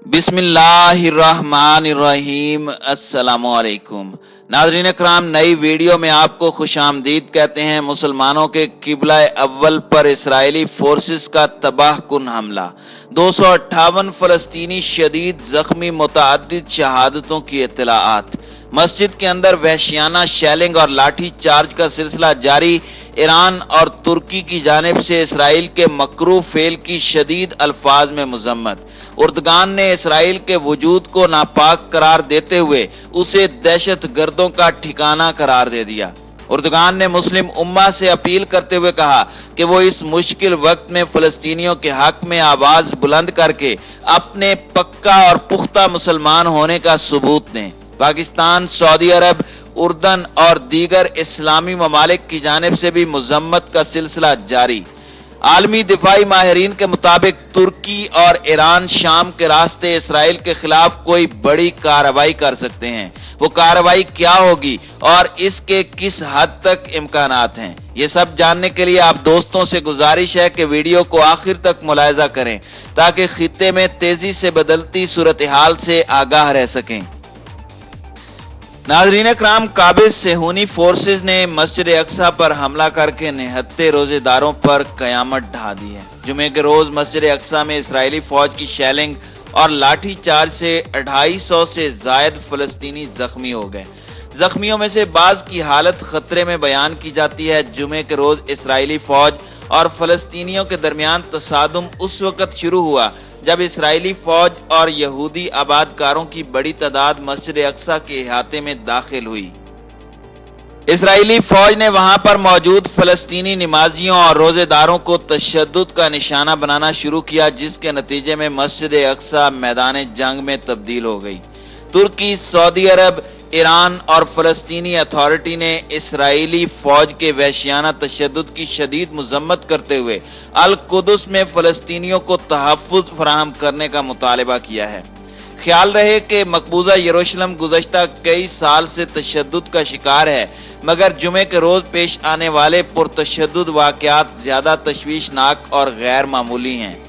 बिस्मिल्लाहिर्रहमानिर्रहीम। अस्सलामुअलैकुम नाज़रीन कराम, नई वीडियो में आपको खुशामदीद कहते हैं। मुसलमानों के किबला अव्वल पर इस्राएली फोर्सेस का तबाह कुन हमला, 258 फलस्तीनी शदीद जख्मी, मुतअद्दिद शहादतों की इत्तलाआत। मस्जिद के अंदर वहशियाना शेलिंग और लाठी चार्ज का सिलसिला जारी। ईरान और तुर्की की जानिब से इसराइल के मकरू फेल की शदीद अल्फाज में मजम्मत। उर्दगान ने इसराइल के वजूद को नापाक करार देते हुए उसे दहशत गर्दों का ठिकाना करार दे दिया। उर्दगान ने मुस्लिम उम्मा से अपील करते हुए कहा कि वो इस मुश्किल वक्त में फलस्तीनियों के हक में आवाज बुलंद करके अपने पक्का और पुख्ता मुसलमान होने का सबूत दें। पाकिस्तान, सऊदी अरब, उर्दन और दीगर इस्लामी ममालिक की जानिब से भी मजम्मत का सिलसिला जारी। आलमी दिफाई माहिरीन के मुताबिक तुर्की और ईरान शाम के रास्ते इसराइल के खिलाफ कोई बड़ी कार्रवाई कर सकते हैं। वो कार्रवाई क्या होगी और इसके किस हद तक इम्कानात हैं, ये सब जानने के लिए आप दोस्तों से गुजारिश है कि वीडियो को आखिर तक मुलाहिजा करें ताकि खित्ते में तेजी से बदलती सूरत हाल से आगाह रह सकें। नाज़रीन कराम, काबिज सेहूनी फोर्सेज ने मस्जिद अक्सा पर हमला करके निहत्ते रोजेदारों पर कयामत ढा दी है। जुमे के रोज मस्जिद अक्सा में इसराइली फौज की शेलिंग और लाठी चार्ज से 250 से जायद फलस्तीनी जख्मी हो गए। जख्मियों में से बाज की हालत खतरे में बयान की जाती है। जुमे के रोज इसराइली फौज और फलस्तीनियों के दरमियान तसादुम उस वक्त शुरू हुआ जब इसराइली फौज और यहूदी आबादकारों की बड़ी तादाद मस्जिद अक्सा के इहाते में दाखिल हुई। इसराइली फौज ने वहां पर मौजूद फलस्तीनी नमाजियों और रोजेदारों को तशद्दुद का निशाना बनाना शुरू किया, जिसके नतीजे में मस्जिद अक्सा मैदान जंग में तब्दील हो गई। तुर्की, सऊदी अरब, ईरान और फलस्तीनी अथॉरिटी ने इसराइली फौज के वहशियाना तशद्दुद की शदीद मजम्मत करते हुए अल कुदस में फलस्तीनियों को तहफ़्फ़ुज़ फराहम करने का मुतालबा किया है। ख्याल रहे कि मकबूजा यरूशलेम गुज़श्ता कई साल से तशद्दुद का शिकार है, मगर जुमे के रोज पेश आने वाले पुरतशद्दुद वाक़यात ज्यादा तशवीशनाक और गैर मामूली हैं।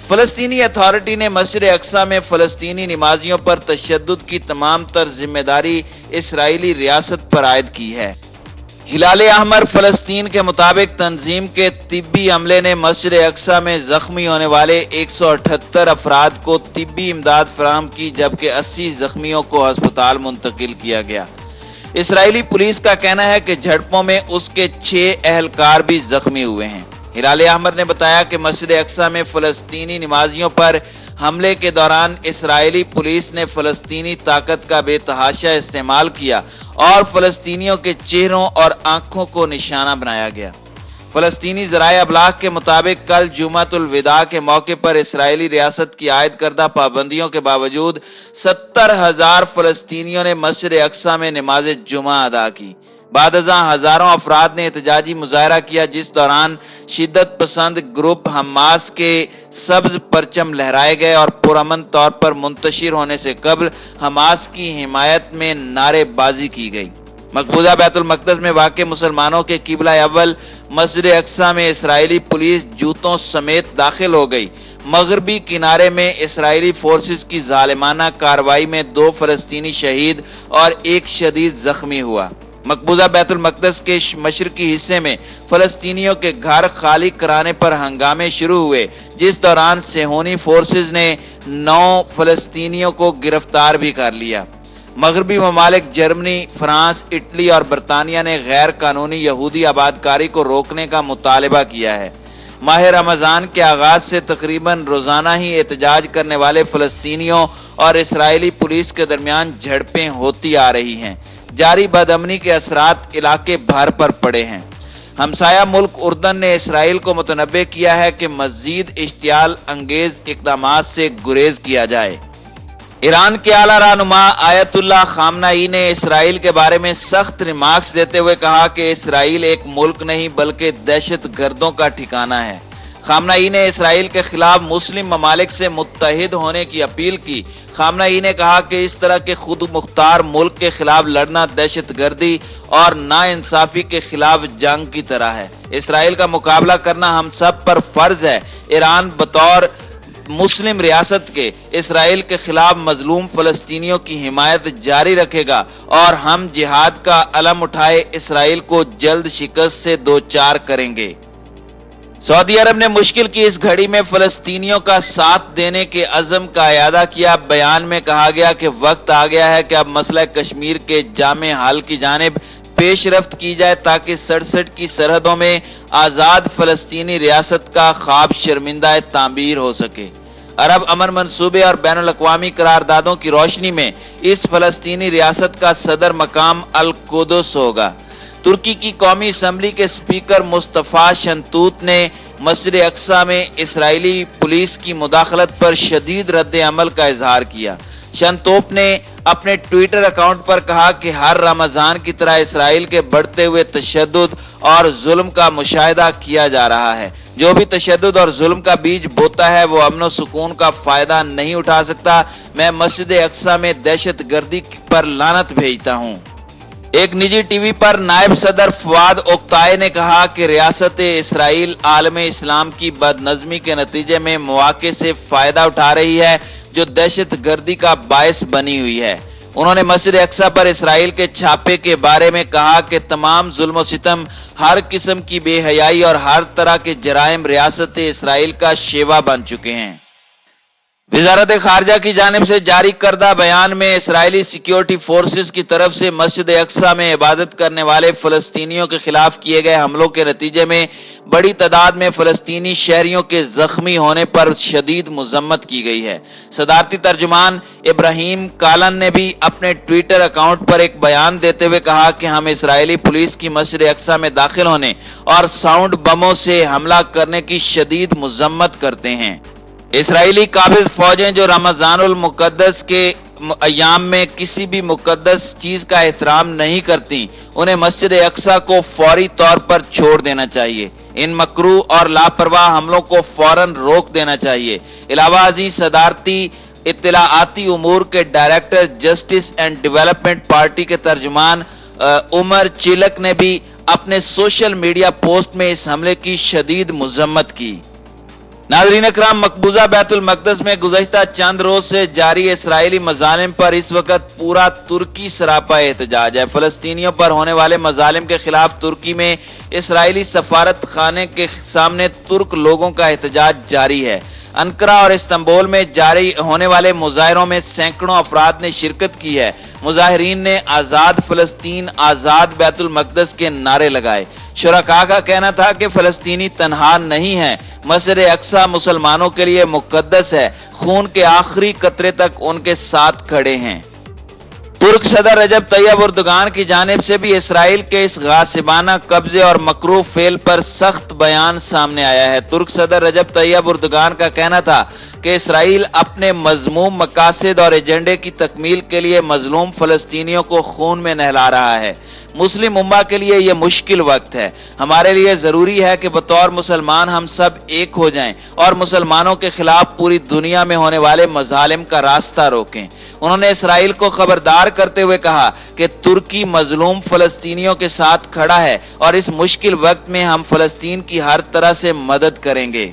फलस्तीनी अथॉरिटी ने मस्जिद अक्सा में फलस्तीनी नमाजियों पर तशद्दुद की तमाम तर जिम्मेदारी इसराइली रियासत पर आयद की है। हिलाल अहमर फलस्तीन के मुताबिक तंजीम के तिब्बी अमले ने मस्जिद अक्सा में जख्मी होने वाले 178 अफराद को तिब्बी इमदाद फराहम की, जबकि 80 जख्मियों को अस्पताल मुंतकिल किया गया। इसराइली पुलिस का कहना है कि झड़पों में उसके 6 अहलकार भी जख्मी हुए हैं। हिलाल अहमर ने बताया कि मस्जिद अक्सा में फलस्तीनी नमाजियों पर हमले के दौरान इसराइली पुलिस ने फलस्तीनी ताकत का बेतहाशा इस्तेमाल किया और फलस्तीनियों के चेहरों और आंखों को निशाना बनाया गया। फलस्तीनी ज़राए अबलाग के मुताबिक कल जुमातुल विदा के मौके पर इसराइली रियासत की आयद करदा पाबंदियों के बावजूद 70,000 फलस्तीनियों ने मस्जिद अक्सा में नमाज जुमा अदा की। बाद अज़ां हजारों अफराद ने एहतजाजी मुजाहरा किया, जिस दौरान शिद्दत पसंद ग्रुप हमास के सब्ज परचम लहराए गए और पुरअमन तौर पर मुंतशिर होने से कबल हमास की हिमायत में नारेबाजी की गई। मकबूजा बैतुल मक़दस में वाक़े मुसलमानों के किबला अव्वल मस्जिद अक्सा में इसराइली पुलिस जूतों समेत दाखिल हो गई। मगरबी किनारे में इसराइली फोर्सेस की जालिमाना कार्रवाई में 2 फलस्तीनी शहीद और 1 शदीद जख्मी हुआ। मकबूजा बैतुल मक़दस के मशरकी हिस्से में फलस्तीनियों के घर खाली कराने पर हंगामे शुरू हुए, जिस दौरान सेहूनी फोर्सेस ने 9 फलस्तीनियों को गिरफ्तार भी कर लिया। मगरबी ममालिक जर्मनी, फ्रांस, इटली और बरतानिया ने गैर कानूनी यहूदी आबादकारी को रोकने का मुतालबा किया है। माह रमज़ान के आगाज से तकरीबन रोजाना ही एहतजाज करने वाले फलस्तीनियों और इसराइली पुलिस के दरमियान झड़पें होती आ रही हैं। जारी बदअमनी के असरात इलाके भर पर पड़े हैं। हमसाया मुल्क उर्दन ने इसराइल को मुतनब्बे किया है कि मजीद इश्तियाल अंगेज इक़दामात से गुरेज किया जाए। ईरान के आला रहनुमा आयतुल्लाह खामनाई ने इसराइल के बारे में सख्त रिमार्क्स देते हुए कहा कि इसराइल एक मुल्क नहीं बल्कि दहशत गर्दों का ठिकाना है। खामनाई ने इसराइल के खिलाफ मुस्लिम ममालिक से मुत्तहिद होने की अपील की। खामनाई ने कहा कि इस तरह के खुद मुख्तार मुल्क के खिलाफ लड़ना दहशत गर्दी और नाइंसाफी के खिलाफ जंग की तरह है। इसराइल का मुकाबला करना हम सब पर फर्ज है। ईरान बतौर मुस्लिम रियासत के इसराइल के खिलाफ मजलूम फलस्तीनियों की हिमायत जारी रखेगा और हम जिहाद का अलम उठाए इसराइल को जल्द शिकस्त से दो चार करेंगे। सऊदी अरब ने मुश्किल की इस घड़ी में फलस्तीनियों का साथ देने के अज़म का इयादा किया। बयान में कहा गया कि वक्त आ गया है कि अब मसला कश्मीर के जामे हल की जानिब पेशरफ्त की जाए ताकि 67 की सरहदों में आज़ाद फलस्तीनी रियासत का ख्वाब शर्मिंदा तामीर हो सके। अरब अमन मंसूबे और बैनुल अक़वामी करारदादों की रोशनी में इस फलस्तीनी रियासत का सदर मकाम अल कुदस होगा। तुर्की की कौमी असम्बली के स्पीकर मुस्तफ़ा शंतूत ने मस्जिद अक्सा में इसराइली पुलिस की मुदाखलत पर शदीद रद्द अमल का इजहार किया। शंतोप ने अपने ट्विटर अकाउंट पर कहा कि हर रमजान की तरह इसराइल के बढ़ते हुए तशद्दुद और जुल्म का मुशाहिदा किया जा रहा है। जो भी तशद्दुद और जुल्म का बीज बोता है वो अमन और सुकून का फायदा नहीं उठा सकता। मैं मस्जिद अक्सा में दहशत गर्दी पर लानत भेजता हूँ। एक निजी टीवी पर नायब सदर फवाद ओक्ताई ने कहा कि रियासत इसराइल आलम इस्लाम की बदनज़मी के नतीजे में मौके से फायदा उठा रही है जो दहशत गर्दी का बायस बनी हुई है। उन्होंने मस्जिद अक्सा पर इसराइल के छापे के बारे में कहा कि तमाम जुल्म सितम, हर किस्म की बेहयाई और हर तरह के जराइम रियासत इसराइल का शेवा बन चुके हैं। वजारत खारजा की जानिब से जारी करदा बयान में इसराइली सिक्योरिटी फोर्सेस की तरफ से मस्जिद अक्सा में इबादत करने वाले फलस्तीनियों के खिलाफ किए गए हमलों के नतीजे में बड़ी तादाद में फलस्तीनी शहरियों के जख्मी होने पर शदीद मजम्मत की गई है। सदारती तर्जुमान इब्राहिम कालन ने भी अपने ट्विटर अकाउंट पर एक बयान देते हुए कहा कि हम इसराइली पुलिस की मस्जिद अक्सा में दाखिल होने और साउंड बमों से हमला करने की शदीद मजम्मत करते हैं। इसराइली काबिज फौजें जो रमजानुल मुकद्दस के अयाम में किसी भी मुकद्दस चीज का एहतराम नहीं करती, उन्हें मस्जिद अक्सा को फौरी तौर पर छोड़ देना चाहिए। इन मकरू और लापरवाह हमलों को फौरन रोक देना चाहिए। इलावा अजीज सदारती इत्तलाआती उमूर के director justice and development party के तर्जुमान उमर चिलक ने भी अपने सोशल मीडिया पोस्ट में इस हमले की शदीद मजम्मत की। नाज़रीन अकराम, मकबूजा बैतुल मक़दस में गुज़श्ता चंद रोज से जारी इसराइली मज़ालिम पर इस वक्त पूरा तुर्की सरापा एहतजाज है। फलस्तीनियों पर होने वाले मज़ालिम के खिलाफ तुर्की में इसराइली सफारत खाने के सामने तुर्क लोगों का एहतजाज जारी है। अंकरा और इस्तांबुल में जारी होने वाले मुजाहरों में सैकड़ों अफराद ने शिरकत की है। मुजाहिरीन ने आज़ाद फलस्तीन, आज़ाद बैतुल मक़दस के नारे लगाए। शुरका का कहना था कि फलस्तीनी तन्हा नहीं है, मस्जिद अक्सा मुसलमानों के लिए मुकद्दस है, खून के आखिरी कतरे तक उनके साथ खड़े हैं। तुर्क सदर रजब तैयब उर्दुगान की जानिब से भी इसराइल के इस गासिबाना कब्जे और मकरू फेल पर सख्त बयान सामने आया है। तुर्क सदर रजब तैयब उर्दुगान का कहना था कि इसराइल अपने मजमूम मकासद और एजेंडे की तकमील के लिए मजलूम फलस्तीनियों को खून में नहला रहा है। मुस्लिम उम्मा के लिए यह मुश्किल वक्त है। हमारे लिए जरूरी है कि बतौर मुसलमान हम सब एक हो जाएं और मुसलमानों के खिलाफ पूरी दुनिया में होने वाले मजालिम का रास्ता रोकें। उन्होंने इसराइल को खबरदार करते हुए कहा कि तुर्की मजलूम फलस्तीनियों के साथ खड़ा है और इस मुश्किल वक्त में हम फलस्तीन की हर तरह से मदद करेंगे।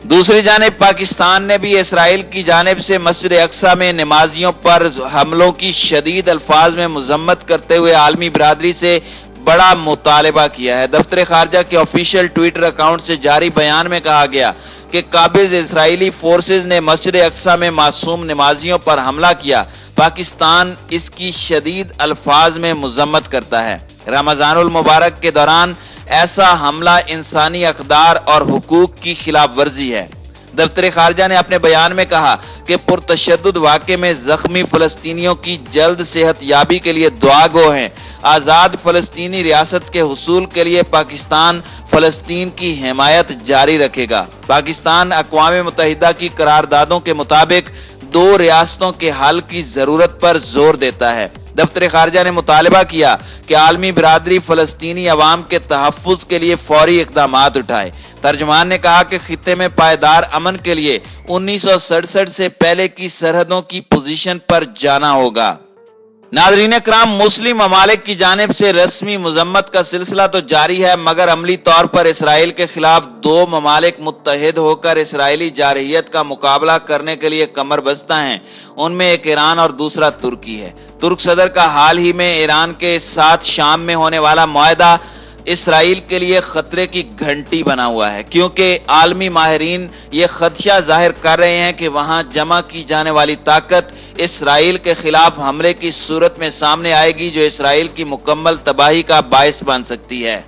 दूसरी जानिब पाकिस्तान ने भी इसराइल की जानिब से मस्जिद अक्सा में नमाजियों पर हमलों की शदीद अल्फाज में मजम्मत करते हुए आलमी बिरादरी से बड़ा मुतालबा किया है। दफ्तर खारजा के ऑफिशियल ट्विटर अकाउंट से जारी बयान में कहा गया कि काबिज इसराइली फोर्सेज ने मस्जिद अक्सा में मासूम नमाजियों पर हमला किया। पाकिस्तान इसकी शदीद अल्फाज में मजम्मत करता है। रमजानुल मुबारक के दौरान ऐसा हमला इंसानी अक़दार और हुकूक की खिलाफ वर्जी है। दफ्तर खारजा ने अपने बयान में कहा कि पुरतशद्दुद वाक़े में जख्मी फलस्तीनियों की जल्द सेहत याबी के लिए दुआ गो हैं। आज़ाद फलस्तीनी रियासत के हुसूल के लिए पाकिस्तान फलस्तीन की हिमायत जारी रखेगा। पाकिस्तान अक़वाम मुत्तहिदा की करारदादों के मुताबिक दो रियासतों के हल की जरूरत पर जोर देता है। दफ्तर खारजा ने मुतालबा किया कि आलमी बिरादरी फलस्तीनी अवाम के तहफ़्फ़ुज़ के लिए फौरी इक़दामात उठाए। तर्जुमान ने कहा कि खित्ते में पायदार अमन के लिए 1967 से पहले की सरहदों की पोजीशन पर जाना होगा। नाज़रीन इकराम, मुस्लिम ममालिक की जानिब से रस्मी मजम्मत का सिलसिला तो जारी है, मगर अमली तौर पर इसराइल के खिलाफ दो ममालिक मुत्तहिद होकर इसराइली जारहियत का मुकाबला करने के लिए कमर बस्ता हैं। उनमें एक ईरान और दूसरा तुर्की है। तुर्क सदर का हाल ही में ईरान के साथ शाम में होने वाला मुआहदा इसराइल के लिए खतरे की घंटी बना हुआ है, क्योंकि आलमी माहिरीन ये खदशा जाहिर कर रहे हैं कि वहां जमा की जाने वाली ताकत इसराइल के खिलाफ हमले की सूरत में सामने आएगी, जो इसराइल की मुकम्मल तबाही का बायस बन सकती है।